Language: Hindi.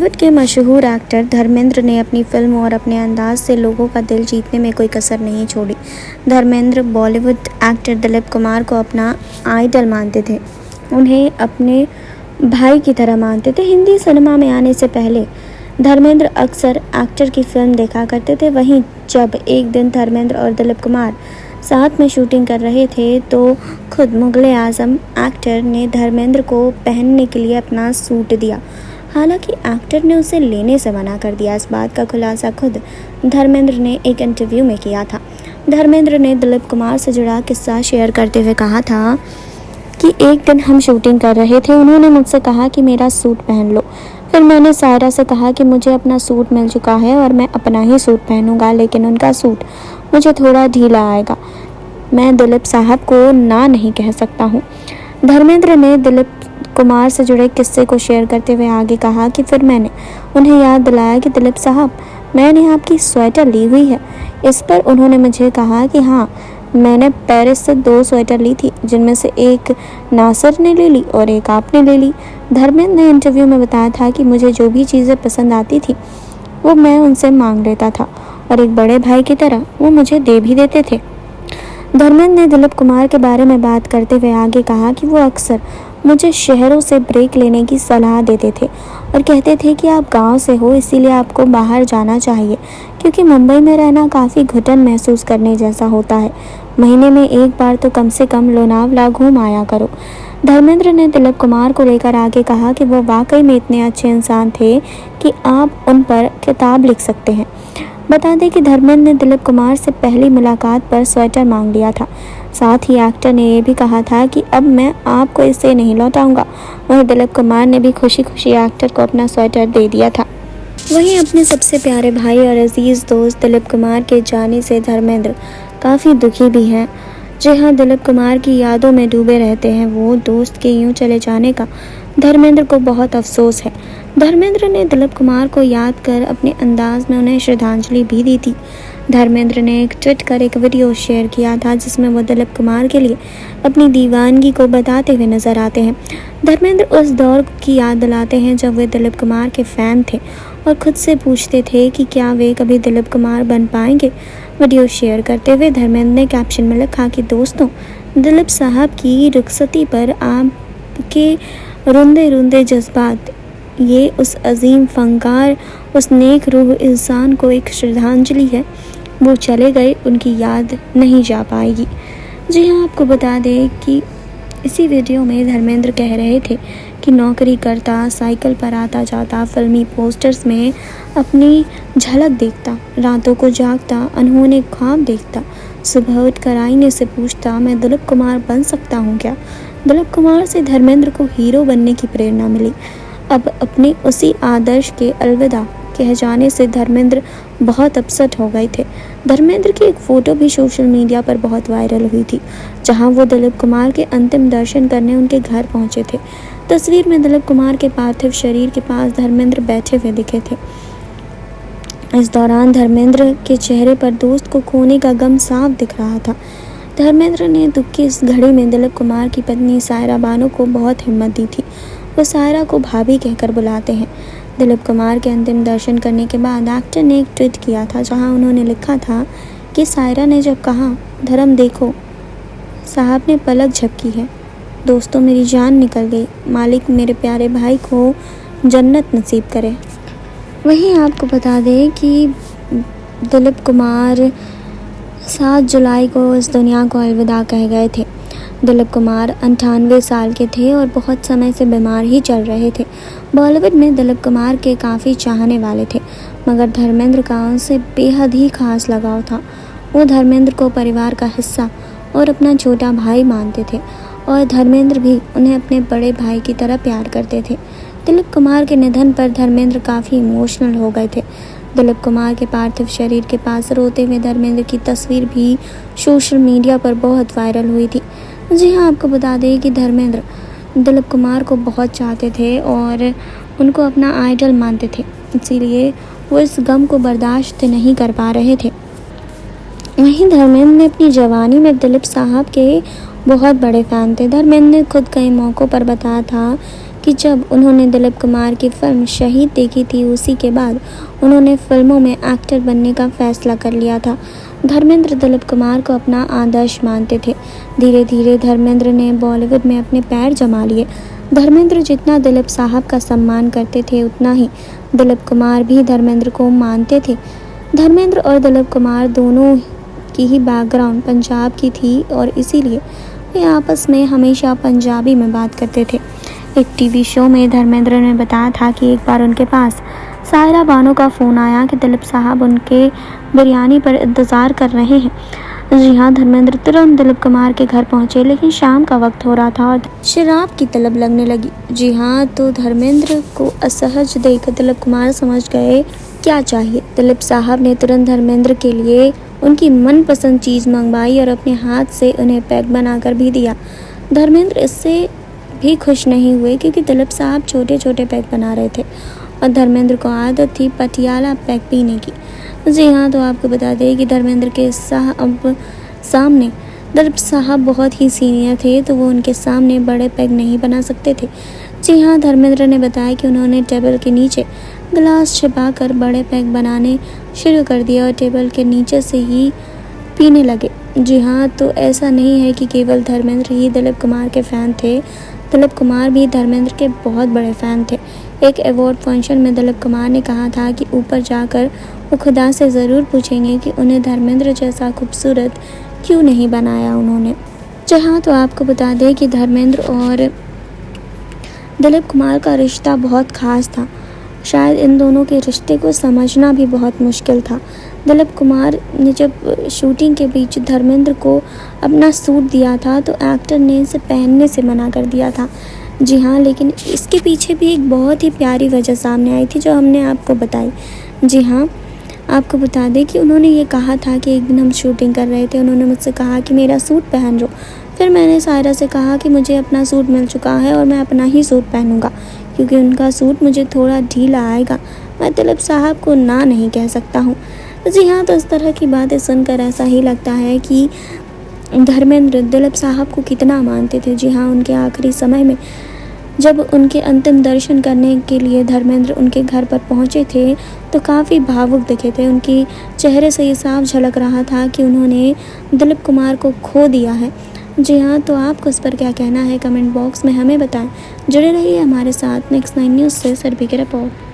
बॉलीवुड के मशहूर एक्टर धर्मेंद्र ने अपनी फिल्म और अपने अंदाज से लोगों का दिल जीतने में कोई कसर नहीं छोड़ी। धर्मेंद्र बॉलीवुड एक्टर दिलीप कुमार को अपना आइडल मानते थे, उन्हें अपने भाई की तरह मानते थे। हिंदी सिनेमा में आने से पहले धर्मेंद्र अक्सर एक्टर की फिल्म देखा करते थे। वहीं जब एक दिन धर्मेंद्र और दिलीप कुमार साथ में शूटिंग कर रहे थे तो खुद मुगल आजम एक्टर ने धर्मेंद्र को पहनने के लिए अपना सूट दिया। हालांकि एक्टर ने उसे लेने से मना कर दिया। इस बात का खुलासा खुद धर्मेंद्र ने एक इंटरव्यू में किया था। धर्मेंद्र ने दिलीप कुमार से जुड़ा किस्सा शेयर करते हुए कहा था कि एक दिन हम शूटिंग कर रहे थे, उन्होंने मुझसे कहा कि मेरा सूट पहन लो। फिर मैंने सायरा से कहा कि मुझे अपना सूट मिल चुका है और मैं अपना ही सूट पहनूंगा, लेकिन उनका सूट मुझे थोड़ा ढीला आएगा। मैं दिलीप साहब को ना नहीं कह सकता हूँ। धर्मेंद्र ने दिलीप कुमार से जुड़े किस्से को शेयर करते हुए आगे कहा कि फिर मैंने उन्हें याद दिलाया कि दिलीप साहब, मैंने आपकी स्वेटर ली हुई है। इस पर उन्होंने मुझे कहा कि हाँ, मैंने पेरिस से 2 स्वेटर ली थी, जिनमें से एक नासिर ने ले ली और एक आपने ले ली। धर्मेंद्र ने इंटरव्यू में बताया था कि मुझे जो भी चीज़ें पसंद आती थी वो मैं उनसे मांग लेता था और एक बड़े भाई की तरह वो मुझे दे भी देते थे। धर्मेंद्र ने दिलीप कुमार के बारे में बात करते हुए आगे कहा कि वो अक्सर मुझे शहरों से ब्रेक लेने की सलाह देते थे और कहते थे कि आप गांव से हो, इसीलिए आपको बाहर जाना चाहिए, क्योंकि मुंबई में रहना काफ़ी घुटन महसूस करने जैसा होता है। महीने में एक बार तो कम से कम लोनावला घूम आया करो। धर्मेंद्र ने दिलीप कुमार को लेकर आगे कहा कि वो वाकई में इतने अच्छे इंसान थे कि आप उन पर किताब लिख सकते हैं। बता दें कि धर्मेंद्र ने दिलीप कुमार से पहली मुलाकात पर स्वेटर मांग लिया था। साथ ही एक्टर ने यह भी कहा था कि अब मैं आपको इसे नहीं लौटाऊंगा। वहीं दिलीप कुमार ने भी खुशी खुशी एक्टर को अपना स्वेटर दे दिया था। वहीं अपने सबसे प्यारे भाई और अजीज़ दोस्त दिलीप कुमार के जाने से धर्मेंद्र काफ़ी दुखी भी हैं। जी हाँ, दिलीप कुमार की यादों में डूबे रहते हैं। वो दोस्त के यूं चले जाने का धर्मेंद्र को बहुत अफसोस है। धर्मेंद्र ने दिलीप कुमार को याद कर अपने अंदाज में उन्हें श्रद्धांजलि भी दी थी। धर्मेंद्र ने एक ट्वीट कर एक वीडियो शेयर किया था जिसमें वो दिलीप कुमार के लिए अपनी दीवानगी को बताते हुए नजर आते हैं। धर्मेंद्र उस दौर की याद दिलाते हैं जब वे दिलीप कुमार के फ़ैन थे और खुद से पूछते थे कि क्या वे कभी दिलीप कुमार बन पाएंगे। वीडियो शेयर करते हुए धर्मेंद्र ने कैप्शन में लिखा कि दोस्तों, दिलीप साहब की रुखसती पर आपके रुंदे रुंदे जज्बात, ये उस अजीम फनकार, उस नेक रूह इंसान को एक श्रद्धांजलि है। वो चले गए, उनकी याद नहीं जा पाएगी। जी हाँ, आपको बता दें कि इसी वीडियो में धर्मेंद्र कह रहे थे कि नौकरी करता, साइकिल पर आता जाता, फिल्मी पोस्टर्स में अपनी झलक देखता, रातों को जागता, अनहोने ख्वाब देखता, सुबह उठकर आईने से पूछता, मैं दिलीप कुमार बन सकता हूँ क्या। दिलीप कुमार से धर्मेंद्र को हीरो बनने की प्रेरणा मिली। अब अपने उसी आदर्श के अलविदा कह जाने से धर्मेंद्र बहुत अपसेट हो गए थे। धर्मेंद्र की एक फ़ोटो भी सोशल मीडिया पर बहुत वायरल हुई थी, जहां वो दिलीप कुमार के अंतिम दर्शन करने उनके घर पहुंचे थे। तस्वीर में दिलीप कुमार के पार्थिव शरीर के पास धर्मेंद्र बैठे हुए दिखे थे। इस दौरान धर्मेंद्र के चेहरे पर दोस्त को खोने का गम साफ दिख रहा था। धर्मेंद्र ने दुख की इस घड़ी में दिलीप कुमार की पत्नी सायरा बानो को बहुत हिम्मत दी थी। वो सायरा को भाभी कहकर बुलाते हैं। दिलीप कुमार के अंतिम दर्शन करने के बाद एक्टर ने एक ट्वीट किया था जहां उन्होंने लिखा था कि सायरा ने जब कहा, धर्म देखो, साहब ने पलक झपकी है। दोस्तों, मेरी जान निकल गई। मालिक मेरे प्यारे भाई को जन्नत नसीब करे। वहीं आपको बता दें कि दिलीप कुमार 7 जुलाई को इस दुनिया को अलविदा कह गए थे। दिलीप कुमार 98 साल के थे और बहुत समय से बीमार ही चल रहे थे। बॉलीवुड में दिलीप कुमार के काफ़ी चाहने वाले थे, मगर धर्मेंद्र का उनसे बेहद ही खास लगाव था। वो धर्मेंद्र को परिवार का हिस्सा और अपना छोटा भाई मानते थे और धर्मेंद्र भी उन्हें अपने बड़े भाई की तरह प्यार करते थे। दिलीप कुमार के निधन पर धर्मेंद्र काफ़ी इमोशनल हो गए थे। दिलीप कुमार के पार्थिव शरीर के पास रोते हुए धर्मेंद्र की तस्वीर भी सोशल मीडिया पर बहुत वायरल हुई थी। जी हाँ, आपको बता दें कि धर्मेंद्र दिलीप कुमार को बहुत चाहते थे और उनको अपना आइडल मानते थे, इसीलिए वो इस गम को बर्दाश्त नहीं कर पा रहे थे। वहीं धर्मेंद्र ने अपनी जवानी में दिलीप साहब के बहुत बड़े फ़ैन थे। धर्मेंद्र ने खुद कई मौक़ों पर बताया था कि कि जब उन्होंने दिलीप कुमार की फिल्म शहीद देखी थी, उसी के बाद उन्होंने फिल्मों में एक्टर बनने का फैसला कर लिया था। धर्मेंद्र दिलीप कुमार को अपना आदर्श मानते थे। धीरे धीरे धर्मेंद्र ने बॉलीवुड में अपने पैर जमा लिए। धर्मेंद्र जितना दिलीप साहब का सम्मान करते थे, उतना ही दिलीप कुमार भी धर्मेंद्र को मानते थे। धर्मेंद्र और दिलीप कुमार दोनों की ही बैकग्राउंड पंजाब की थी और इसीलिए वे आपस में हमेशा पंजाबी में बात करते थे। एक टीवी शो में धर्मेंद्र ने बताया था कि एक बार उनके पास सायरा बानो का फ़ोन आया कि दिलीप साहब उनके बिरयानी पर इंतज़ार कर रहे हैं। जी हाँ, धर्मेंद्र तुरंत दिलीप कुमार के घर पहुंचे, लेकिन शाम का वक्त हो रहा था और शराब की तलब लगने लगी। जी हाँ, तो धर्मेंद्र को असहज देख दिलीप कुमार समझ गए क्या चाहिए। दिलीप साहब ने तुरंत धर्मेंद्र के लिए उनकी मनपसंद चीज़ मंगवाई और अपने हाथ से उन्हें पैक बनाकर भी दिया। धर्मेंद्र इससे भी खुश नहीं हुए क्योंकि दिलीप साहब छोटे छोटे पैक बना रहे थे और धर्मेंद्र को आदत थी पटियाला पैक पीने की। जी हाँ, तो आपको बता दें कि धर्मेंद्र के सामने दिलीप साहब बहुत ही सीनियर थे, तो वो उनके सामने बड़े पैक नहीं बना सकते थे। जी हाँ, धर्मेंद्र ने बताया कि उन्होंने टेबल के नीचे गिलास छिपाकर बड़े पैक बनाने शुरू कर दिया और टेबल के नीचे से ही पीने लगे। जी हाँ, तो ऐसा नहीं है कि केवल धर्मेंद्र ही दिलीप कुमार के फ़ैन थे, दिलीप कुमार भी धर्मेंद्र के बहुत बड़े फ़ैन थे। एक अवार्ड फंक्शन में दिलीप कुमार ने कहा था कि ऊपर जाकर वो खुदा से ज़रूर पूछेंगे कि उन्हें धर्मेंद्र जैसा खूबसूरत क्यों नहीं बनाया उन्होंने। जी हाँ, तो आपको बता दें कि धर्मेंद्र और दिलीप कुमार का रिश्ता बहुत ख़ास था। शायद इन दोनों के रिश्ते को समझना भी बहुत मुश्किल था। दिलीप कुमार ने जब शूटिंग के बीच धर्मेंद्र को अपना सूट दिया था, तो एक्टर ने इसे पहनने से मना कर दिया था। जी हाँ, लेकिन इसके पीछे भी एक बहुत ही प्यारी वजह सामने आई थी जो हमने आपको बताई। जी हाँ, आपको बता दें कि उन्होंने ये कहा था कि एक दिन हम शूटिंग कर रहे थे, उन्होंने मुझसे कहा कि मेरा सूट पहन लो। फिर मैंने सायरा से कहा कि मुझे अपना सूट मिल चुका है और मैं अपना ही सूट पहनूंगा क्योंकि उनका सूट मुझे थोड़ा ढीला आएगा। मैं दिलीप साहब को ना नहीं कह सकता हूँ। जी हाँ, तो इस तरह की बातें सुनकर ऐसा ही लगता है कि धर्मेंद्र दिलीप साहब को कितना मानते थे। जी हाँ, उनके आखिरी समय में जब उनके अंतिम दर्शन करने के लिए धर्मेंद्र उनके घर पर पहुंचे थे, तो काफ़ी भावुक दिखे थे। उनके चेहरे से ये साफ झलक रहा था कि उन्होंने दिलीप कुमार को खो दिया है। जी हाँ, तो आपको इस पर क्या कहना है कमेंट बॉक्स में हमें बताएं। जुड़े रहिए हमारे साथ नेक्स्ट 9 न्यूज़ से। सरबी की रिपोर्ट।